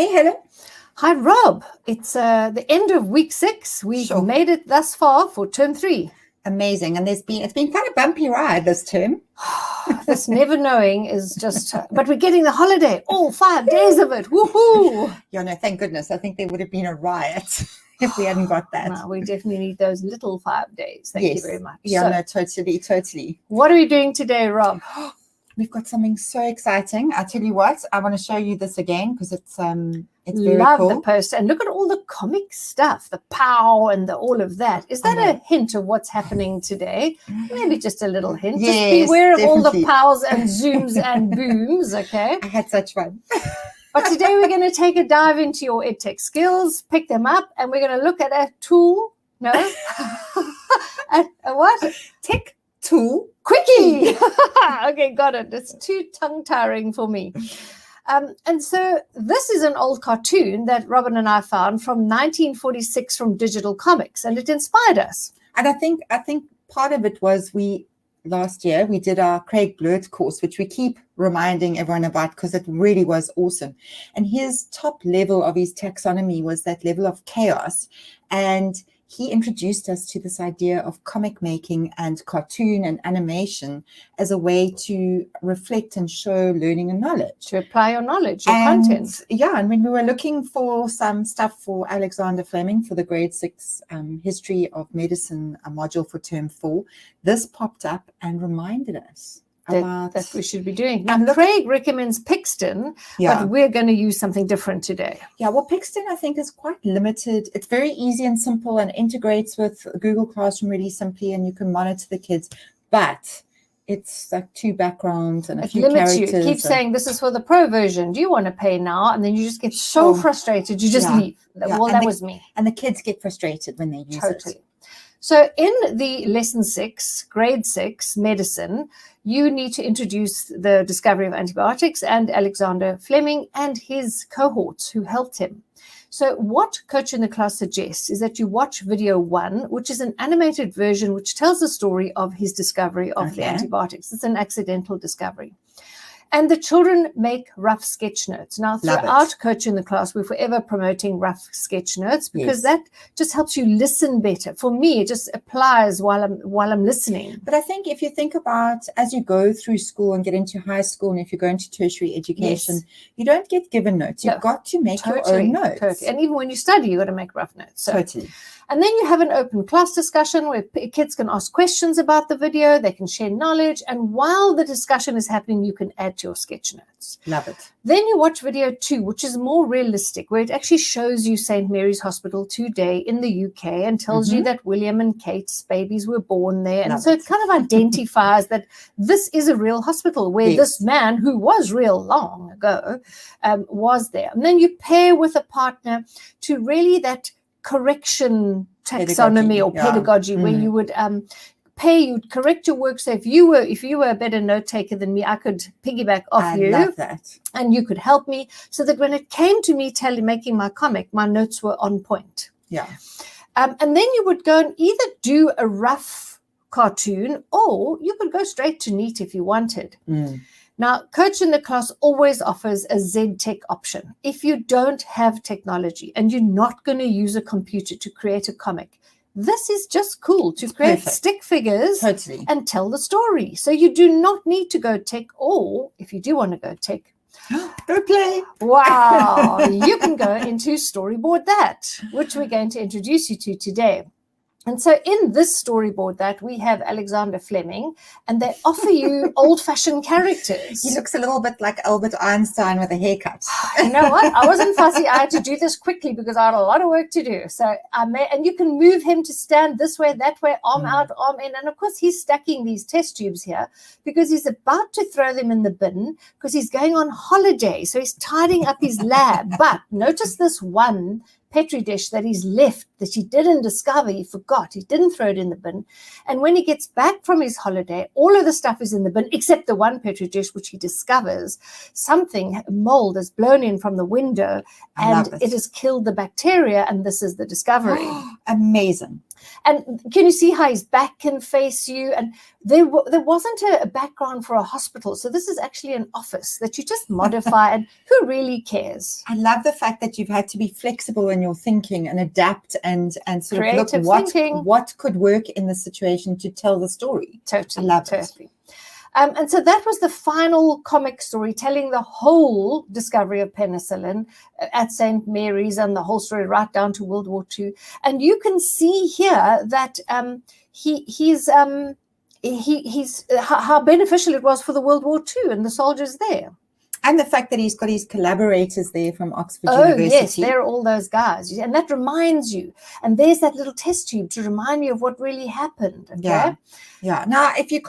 Hey, Helen. Hi, Rob. It's the end of week 6. We've made it thus far for term 3. Amazing. And it's been quite a bumpy ride this term. This never knowing is just, but we're getting the holiday, all 5 days of it. Woohoo! Yeah, no, thank goodness. I think there would have been a riot if we hadn't got that. No, we definitely need those little 5 days. Thank you very much. Yeah, no, totally. What are we doing today, Rob? We've got something so exciting. I tell you what, I want to show you this again because it's very Love cool. the poster, and look at all the comic stuff, the pow and all of that. Is that a hint of what's happening today? Maybe just a little hint. Yes, just beware of all the definitely. pows and zooms and booms, okay? I had such fun. But today we're going to take a dive into your EdTech skills, pick them up, and we're going to look at a tool. No? a what? Tech tool. Quickie. Okay, got it. It's too tongue-tiring for me. And so this is an old cartoon that Robin and I found from 1946 from Digital Comics, and it inspired us. And I think part of it was last year we did our Craig Blurt course, which we keep reminding everyone about because it really was awesome. And his top level of his taxonomy was that level of chaos. And he introduced us to this idea of comic making and cartoon and animation as a way to reflect and show learning and knowledge. To apply your knowledge, your content. Yeah, and when we were looking for some stuff for Alexander Fleming for the grade 6 history of medicine module for term 4, this popped up and reminded us that we should be doing. Now, Craig recommends Pixton, but we're going to use something different today. Yeah, well, Pixton, I think, is quite limited. It's very easy and simple and integrates with Google Classroom really simply, and you can monitor the kids. But it's like 2 backgrounds and a few characters. It keeps saying, this is for the pro version. Do you want to pay now? And then you just get so frustrated, you just leave. Well, that was me. And the kids get frustrated when they use it. So in the lesson 6, grade 6, medicine, you need to introduce the discovery of antibiotics and Alexander Fleming and his cohorts who helped him. So what Coach in the Class suggests is that you watch video 1, which is an animated version which tells the story of his discovery of the antibiotics. It's an accidental discovery. And the children make rough sketch notes. Now, throughout Coach in the Class, we're forever promoting rough sketch notes because that just helps you listen better. For me, it just applies while I'm listening. But I think if you think about as you go through school and get into high school, and if you're going to tertiary education, you don't get given notes. You've got to make your own notes. And even when you study, you've got to make rough notes. So, totally. And then you have an open class discussion where kids can ask questions about the video, they can share knowledge, and while the discussion is happening, you can add to your sketch notes. Love it. Then you watch video 2, which is more realistic, where it actually shows you St. Mary's Hospital today in the UK and tells you that William and Kate's babies were born there. And so it kind of identifies that this is a real hospital where this man, who was real long ago, was there. And then you pair with a partner to really that correction taxonomy or pedagogy where you would you'd correct your work. So if you were a better note taker than me, I could piggyback off you. I love that. And you could help me so that when it came to me making my comic, my notes were on point. Yeah. And then you would go and either do a rough cartoon or you could go straight to neat if you wanted. Now, Coach in the Class always offers a Z-Tech option. If you don't have technology and you're not going to use a computer to create a comic, this is just cool to create stick figures and tell the story. So you do not need to go tech, or if you do want to go tech, go play. Wow, you can go into Storyboard That, which we're going to introduce you to today. And so in this storyboard that we have Alexander Fleming, and they offer you old-fashioned characters. He looks a little bit like Albert Einstein with a haircut. You know what? I wasn't fussy. I had to do this quickly because I had a lot of work to do. So and you can move him to stand this way, that way, arm out, arm in. And of course, he's stacking these test tubes here because he's about to throw them in the bin because he's going on holiday. So he's tidying up his lab. But notice this one Petri dish that he's left, that he didn't discover, he forgot, he didn't throw it in the bin. And when he gets back from his holiday, all of the stuff is in the bin, except the one Petri dish, which he discovers something, mold has blown in from the window and it has killed the bacteria, and this is the discovery. Amazing. And can you see how his back can face you? And there wasn't a background for a hospital. So this is actually an office that you just modify. And who really cares? I love the fact that you've had to be flexible in your thinking and adapt and sort Creative of look thinking. what could work in the situation to tell the story. Totally. I love totally. And so that was the final comic story telling the whole discovery of penicillin at St. Mary's and the whole story right down to World War II. And you can see here that he's how beneficial it was for the World War II and the soldiers there. And the fact that he's got his collaborators there from Oxford University. Yes, there are all those guys. And that reminds you. And there's that little test tube to remind you of what really happened. Okay? Yeah. Now, if you're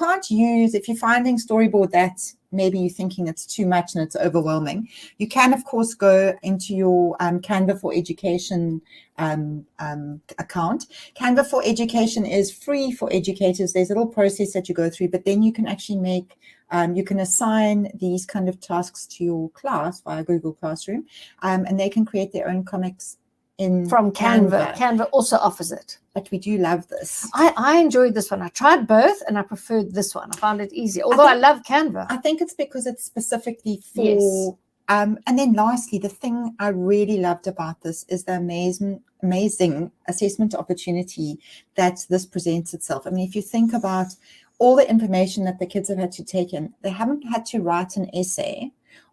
finding storyboard that maybe you're thinking it's too much and it's overwhelming, you can, of course, go into your Canva for Education account. Canva for Education is free for educators. There's a little process that you go through, but then you can actually make you can assign these kind of tasks to your class via Google Classroom, and they can create their own comics from Canva. Canva also offers it. But we do love this. I enjoyed this one. I tried both and I preferred this one. I found it easier, although I love Canva. I think it's because it's specifically for... Yes. And then lastly, the thing I really loved about this is the amazing assessment opportunity that this presents itself. I mean, if you think about all the information that the kids have had to take in, they haven't had to write an essay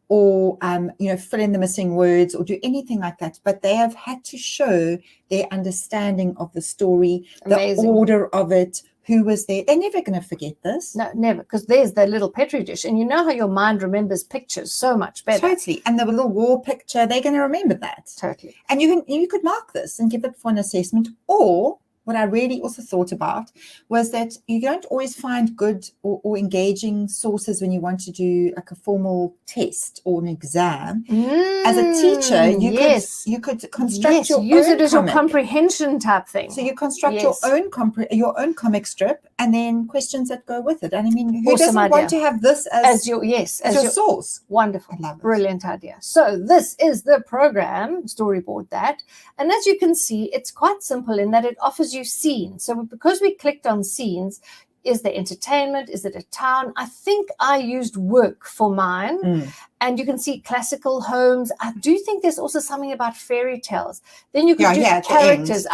or fill in the missing words or do anything like that, but they have had to show their understanding of the story, the order of it, who was there. They're never going to forget this. No, never, because there's the little Petri dish, and you know how your mind remembers pictures so much better. Totally. And the little war picture, they're going to remember that. Totally. And you could mark this and give it for an assessment, or what I really also thought about was that you don't always find good or engaging sources when you want to do like a formal test or an exam. As a teacher, you could construct use it as your comprehension type thing. So you construct your own comic strip and then questions that go with it. And I mean, who doesn't want to have this as your source? Wonderful. I love it. Brilliant idea. So this is the program, storyboard that. And as you can see, it's quite simple in that it offers you scenes. So because we clicked on scenes, is there entertainment? Is it a town? I think I used work for mine. And you can see classical homes. I do think there's also something about fairy tales. Then you could do characters.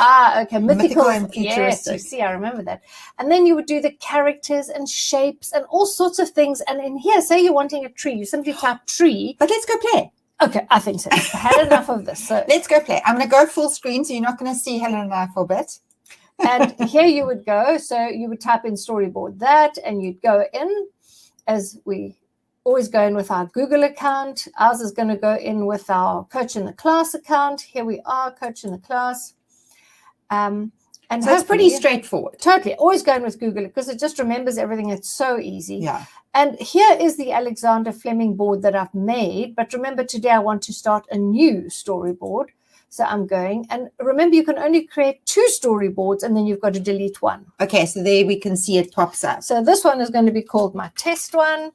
Mythical and futuristic. Yes, you see, I remember that. And then you would do the characters and shapes and all sorts of things. And in here, say you're wanting a tree, you simply type tree. But let's go play. Okay, I think so. I had enough of this. So let's go play. I'm going to go full screen, so you're not going to see Helen and I for a bit. And here you would go. So you would type in storyboard that, and you'd go in, as we always go in with our Google account. Ours is going to go in with our Coach in the Class account. Here we are, Coach in the Class. And so it's pretty straightforward. Totally. Always going with Google because it just remembers everything. It's so easy. Yeah. And here is the Alexander Fleming board that I've made. But remember, today I want to start a new storyboard. So I'm going, and remember, you can only create 2 storyboards, and then you've got to delete one. Okay, so there we can see it pops up. So this one is going to be called my test one,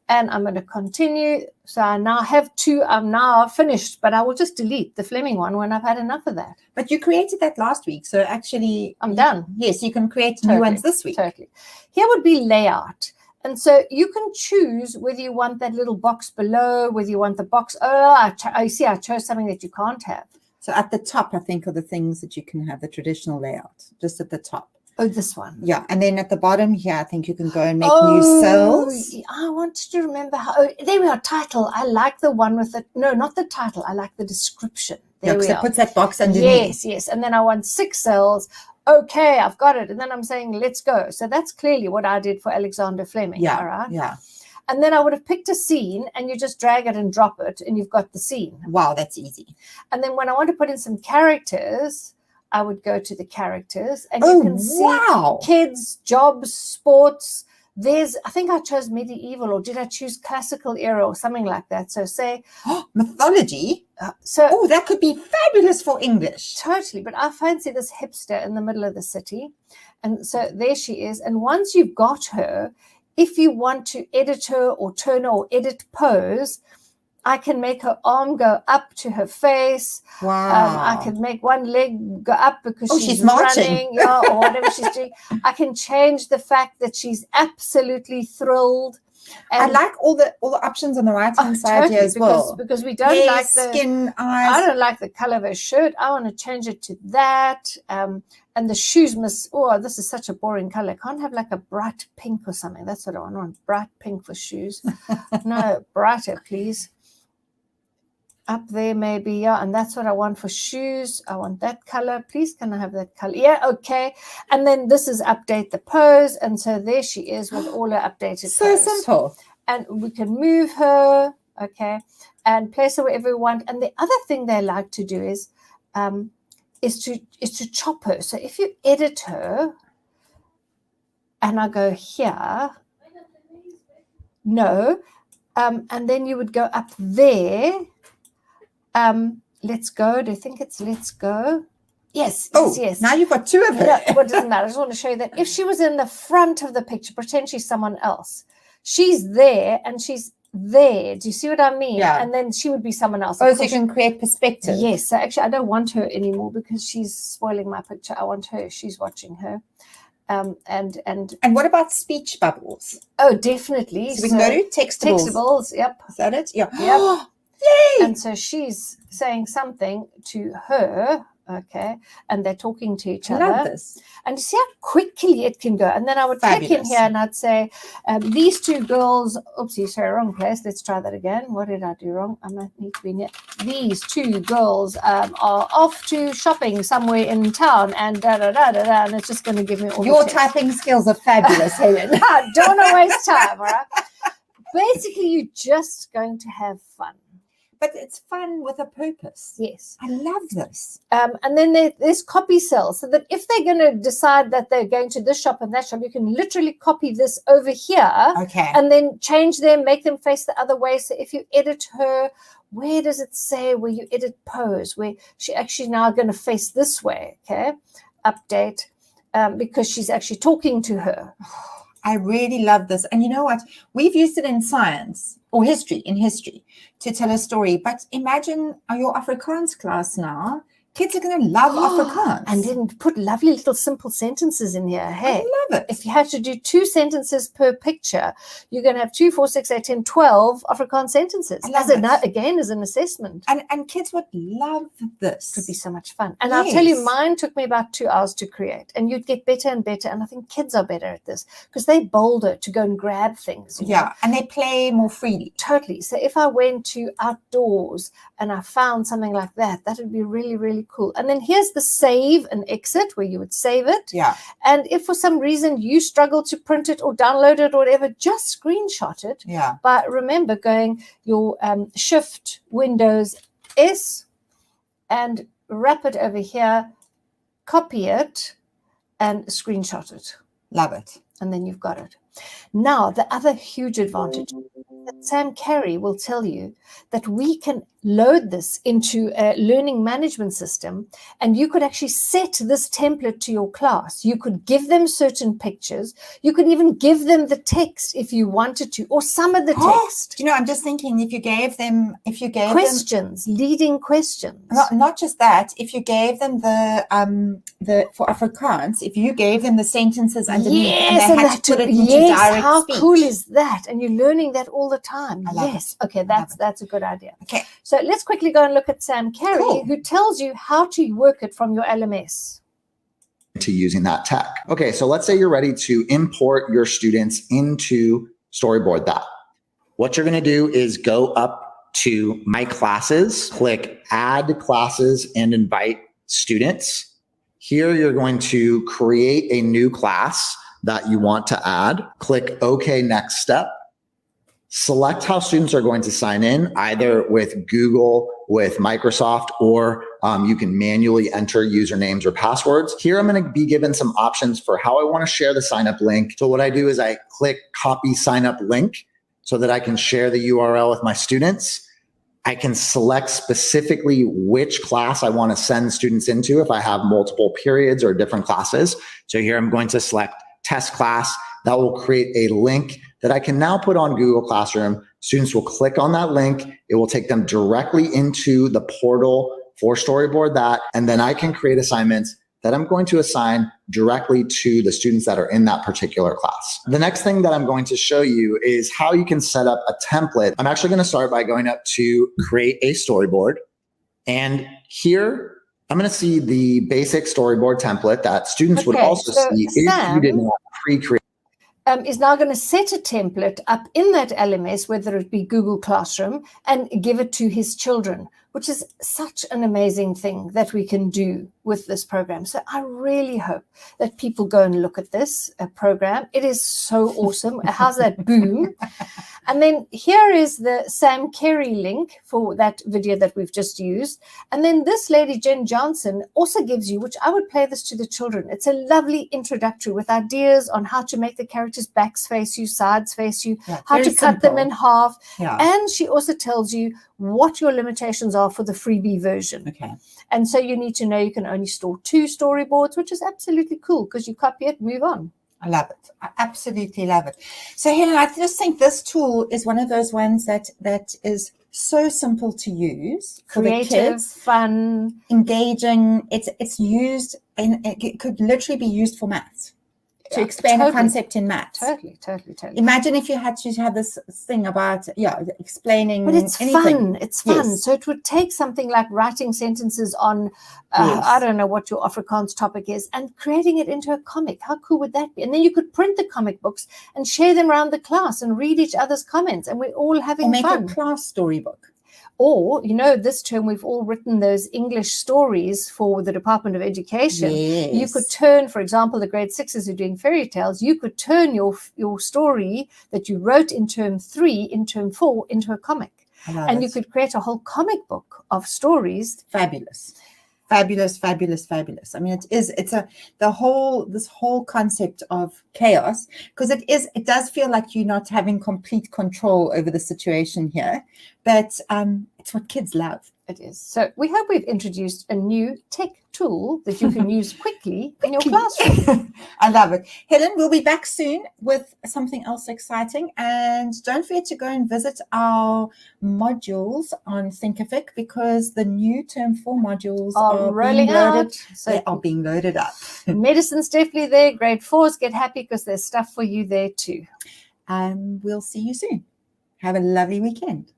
and I'm going to continue. So I now have 2. I'm now finished, but I will just delete the Fleming one when I've had enough of that. But you created that last week, so actually I'm done. Yes, you can create new ones this week. Totally. Here would be layout. And so you can choose whether you want that little box below, whether you want the box. I see, I chose something that you can't have. So at the top, I think, are the things that you can have, the traditional layout, just at the top. Oh, this one. Yeah. And then at the bottom here, I think you can go and make new cells. I wanted to remember how. Oh, there we are. Title. I like the one with the. No, not the title. I like the description. There we are. It puts that box underneath. Yes. And then I want 6 cells. Okay, I've got it. And then I'm saying, let's go. So that's clearly what I did for Alexander Fleming. Yeah. All right. Yeah. And then I would have picked a scene and you just drag it and drop it and you've got the scene. Wow, that's easy. And then when I want to put in some characters, I would go to the characters and you can see kids, jobs, sports. I think I chose medieval, or did I choose classical era or something like that? So say mythology. So that could be fabulous for English. Totally. But I fancy this hipster in the middle of the city. And so there she is. And once you've got her, if you want to edit her or turn her or edit pose, I can make her arm go up to her face. Wow. I can make one leg go up because she's marching. running, yeah, or whatever she's doing. I can change the fact that she's absolutely thrilled. And I like all the options on the right hand side here as well. Because we don't like the skin, eyes. I don't like the color of her shirt. I want to change it to that. And the shoes must. Oh, this is such a boring color. Can't have like a bright pink or something. That's what I want. I want bright pink for shoes. No, brighter, please. Up there, maybe, yeah, and that's what I want for shoes. I want that color. Please, can I have that color? Yeah, okay. And then this is update the pose, and so there she is with all her updated so pose. Simple. And we can move her, okay, and place her wherever we want. And the other thing they like to do is to chop her. So if you edit her, and I go here, no, and then you would go up there. Let's go. Do you think it's let's go? Yes. Yes. Now you've got two of her. No, what doesn't matter. I just want to show you that if she was in the front of the picture, pretend she's someone else. She's there and she's there. Do you see what I mean? Yeah. And then she would be someone else. Oh, so you can create perspective. Yes. So actually, I don't want her anymore because she's spoiling my picture. I want her. She's watching her. And what about speech bubbles? Oh, definitely. So we can go to textables. Textables. Yep. Is that it? Yeah. Yep. Yay! And so she's saying something to her, okay, and they're talking to each other. I love this. And you see how quickly it can go. And then I would click in here and I'd say, these two girls, oopsie, sorry, wrong place. Let's try that again. What did I do wrong? I might need to be near. These two girls are off to shopping somewhere in town and da-da-da-da-da. And it's just going to give me all Your the typing skills are fabulous, Helen. Don't want to waste time, all right? Basically, you're just going to have fun. But it's fun with a purpose. Yes. I love this. And then there's copy cells, so that if they're going to decide that they're going to this shop and that shop, you can literally copy this over here. Okay. And then change them, make them face the other way. So if you edit her, where does it say where you edit pose? Where she actually now going to face this way, okay? Update, because she's actually talking to her. I really love this. And you know what? We've used it in science or history, to tell a story. But imagine your Afrikaans class now. Kids are going to love Afrikaans. And then put lovely little simple sentences in here. Hey, I love it. If you have to do 2 sentences per picture, you're going to have 2, 4, 6, 8, 10, 12 Afrikaans sentences. Again, as an assessment. And kids would love this. It would be so much fun. And I'll tell you, mine took me about 2 hours to create. And you'd get better and better. And I think kids are better at this because they're bolder to go and grab things. You know? And they play more freely. Totally. So if I went to outdoors and I found something like that, that would be really, really cool. And then here's the save and exit where you would save it. Yeah. And if for some reason you struggle to print it or download it or whatever, just screenshot it. Yeah. But remember, going your Shift Windows S and wrap it over here, copy it, and screenshot it. Love it. And then you've got it. Now, the other huge advantage that Sam Carey will tell you that we can load this into a learning management system, and you could actually set this template to your class. You could give them certain pictures. You could even give them the text if you wanted to, or some of the text. You know, I'm just thinking if you gave them questions, leading questions. Not just that, if you gave them the for Afrikaans, if you gave them the sentences underneath and they had to put it into direct how speech. Cool is that? And you're learning that all the time. I love it. Okay, that's a good idea. Okay. So let's quickly go and look at Sam Carey, who tells you how to work it from your LMS. To using that tech. Okay, so let's say you're ready to import your students into Storyboard That. What you're going to do is go up to My Classes, click Add Classes and Invite Students. Here you're going to create a new class that you want to add. Click OK Next Step. Select how students are going to sign in, either with Google, with Microsoft, or you can manually enter usernames or passwords. Here, I'm going to be given some options for how I want to share the sign up link. So what I do is I click copy sign up link so that I can share the URL with my students. I can select specifically which class I want to send students into if I have multiple periods or different classes. So here I'm going to select test class. That will create a link that I can now put on Google Classroom. Students will click on that link. It will take them directly into the portal for Storyboard That, and then I can create assignments that I'm going to assign directly to the students that are in that particular class. The next thing that I'm going to show you is how you can set up a template. I'm actually going to start by going up to create a storyboard. And here I'm going to see the basic storyboard template that students would also see if you did not pre-create. Is now going to set a template up in that LMS, whether it be Google Classroom, and give it to his children, which is such an amazing thing that we can do with this program. So I really hope that people go and look at this program. It is so awesome. How's that boom? And then here is the Sam Carey link for that video that we've just used. And then this lady, Jen Johnson, also gives you, which I would play this to the children. It's a lovely introductory with ideas on how to make the characters backs face you, sides face you, how to cut them in half. Yeah. And she also tells you what your limitations are for the freebie version. Okay. And so you need to know you can only store 2 storyboards, which is absolutely cool because you copy it, move on. I love it. I absolutely love it. So Helen, I just think this tool is one of those ones that is so simple to use for Creative, the kids, fun, engaging. It's used, and it could literally be used for maths to explain a concept in maths. Totally. Imagine if you had to have this thing about explaining. But it's anything. fun. It's fun. Yes. So it would take something like writing sentences on, Yes. I don't know what your Afrikaans topic is, and creating it into a comic. How cool would that be? And then you could print the comic books and share them around the class and read each other's comments, and we're all having Or make fun. a class storybook. Or, this term we've all written those English stories for the Department of Education. Yes. You could turn, for example, the grade 6s who are doing fairy tales, you could turn your story that you wrote in term 3, in term 4, into a comic. And you could create a whole comic book of stories. Fabulous. I mean, this whole concept of chaos, because it does feel like you're not having complete control over the situation here, but it's what kids love. It is. So we hope we've introduced a new tech tool that you can use quickly in your classroom. I love it. Helen, we'll be back soon with something else exciting. And don't forget to go and visit our modules on Thinkific, because the new term 4 modules are rolling being loaded. out. So they are being loaded up. Medicine's definitely there. Grade 4s, get happy because there's stuff for you there too. We'll see you soon. Have a lovely weekend.